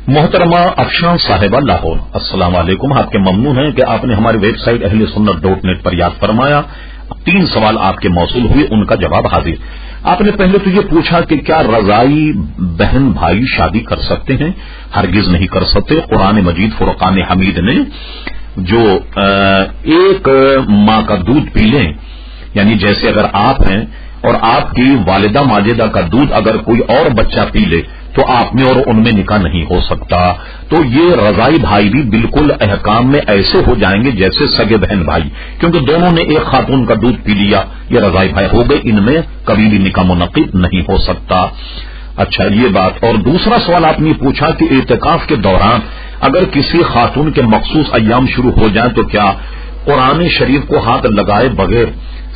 محترمہ افشان صاحبہ لاہور، السلام علیکم. آپ کے ممنون ہیں کہ آپ نے ہماری ویب سائٹ اہلسنت.net پر یاد فرمایا. 3 سوال آپ کے موصول ہوئے، ان کا جواب حاضر. آپ نے پہلے تو یہ پوچھا کہ کیا رضائی بہن بھائی شادی کر سکتے ہیں؟ ہرگز نہیں کر سکتے. قرآن مجید فرقان حمید نے جو ایک ماں کا دودھ پی لیں، یعنی جیسے اگر آپ ہیں اور آپ کی والدہ ماجدہ کا دودھ اگر کوئی اور بچہ پی لے تو آپ میں اور ان میں نکاح نہیں ہو سکتا. تو یہ رضائی بھائی بھی بالکل احکام میں ایسے ہو جائیں گے جیسے سگے بہن بھائی، کیونکہ دونوں نے ایک خاتون کا دودھ پی لیا، یہ رضائی بھائی ہو گئے. ان میں کبھی بھی نکاح منعقد نہیں ہو سکتا. اچھا، یہ بات. اور دوسرا سوال آپ نے پوچھا کہ اعتکاف کے دوران اگر کسی خاتون کے مخصوص ایام شروع ہو جائیں تو کیا قرآن شریف کو ہاتھ لگائے بغیر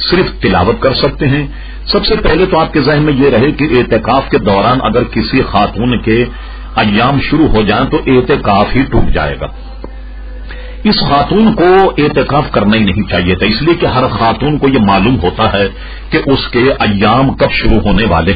صرف تلاوت کر سکتے ہیں؟ سب سے پہلے تو آپ کے ذہن میں یہ رہے کہ اعتکاف کے دوران اگر کسی خاتون کے ایام شروع ہو جائیں تو اعتکاف ہی ٹوٹ جائے گا. اس خاتون کو اعتکاف کرنا ہی نہیں چاہیے تھا، اس لیے کہ ہر خاتون کو یہ معلوم ہوتا ہے کہ اس کے ایام کب شروع ہونے والے.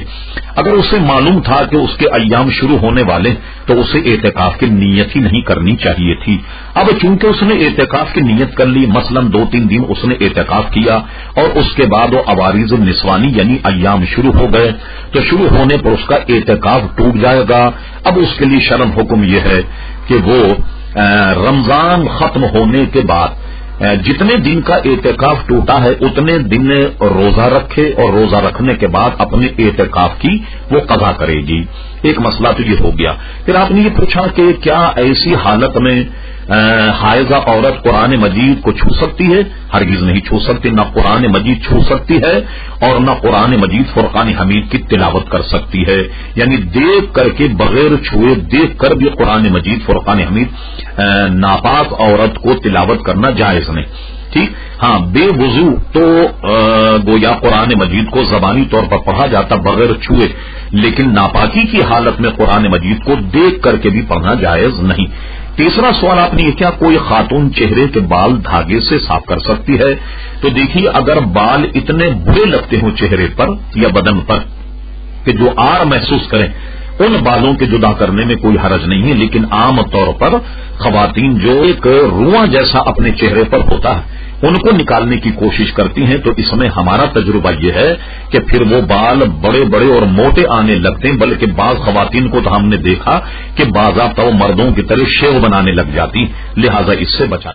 اگر اسے معلوم تھا کہ اس کے ایام شروع ہونے والے تو اسے اعتکاف کی نیت ہی نہیں کرنی چاہیے تھی. اب چونکہ اس نے اعتکاف کی نیت کر لی، مثلا 2-3 دن اس نے اعتکاف کیا اور اس کے بعد وہ عوارض نسوانی یعنی ایام شروع ہو گئے تو شروع ہونے پر اس کا اعتکاف ٹوٹ جائے گا. اب اس کے لیے شرع حکم یہ ہے کہ وہ رمضان ختم ہونے کے بعد جتنے دن کا اعتکاف ٹوٹا ہے اتنے دن روزہ رکھے اور روزہ رکھنے کے بعد اپنے اعتکاف کی وہ قضا کرے گی. ایک مسئلہ تو یہ ہو گیا. پھر آپ نے یہ پوچھا کہ کیا ایسی حالت میں حائضہ عورت قرآن مجید کو چھو سکتی ہے؟ ہرگز نہیں چھو سکتی. نہ قرآن مجید چھو سکتی ہے اور نہ قرآن مجید فرقان حمید کی تلاوت کر سکتی ہے. یعنی دیکھ کر کے بغیر چھوئے دیکھ کر بھی قرآن مجید فرقان حمید ناپاک عورت کو تلاوت کرنا جائز نہیں. ٹھیک. ہاں، بے وضو تو گویا قرآن مجید کو زبانی طور پر پڑھا جاتا بغیر چھوئے، لیکن ناپاکی کی حالت میں قرآن مجید کو دیکھ کر کے بھی پڑھنا جائز نہیں. تیسرا سوال آپ نے یہ کیا کوئی خاتون چہرے کے بال دھاگے سے صاف کر سکتی ہے؟ تو دیکھیے، اگر بال اتنے برے لگتے ہوں چہرے پر یا بدن پر کہ جو آر محسوس کریں، ان بالوں کے جدا کرنے میں کوئی حرج نہیں ہے. لیکن عام طور پر خواتین جو ایک رواں جیسا اپنے چہرے پر ہوتا ہے ان کو نکالنے کی کوشش کرتی ہیں، تو اس میں ہمارا تجربہ یہ ہے کہ پھر وہ بال بڑے بڑے اور موٹے آنے لگتے ہیں. بلکہ بعض خواتین کو تو ہم نے دیکھا کہ باضابطہ مردوں کی طرح شیو بنانے لگ جاتی. لہذا اس سے بچا.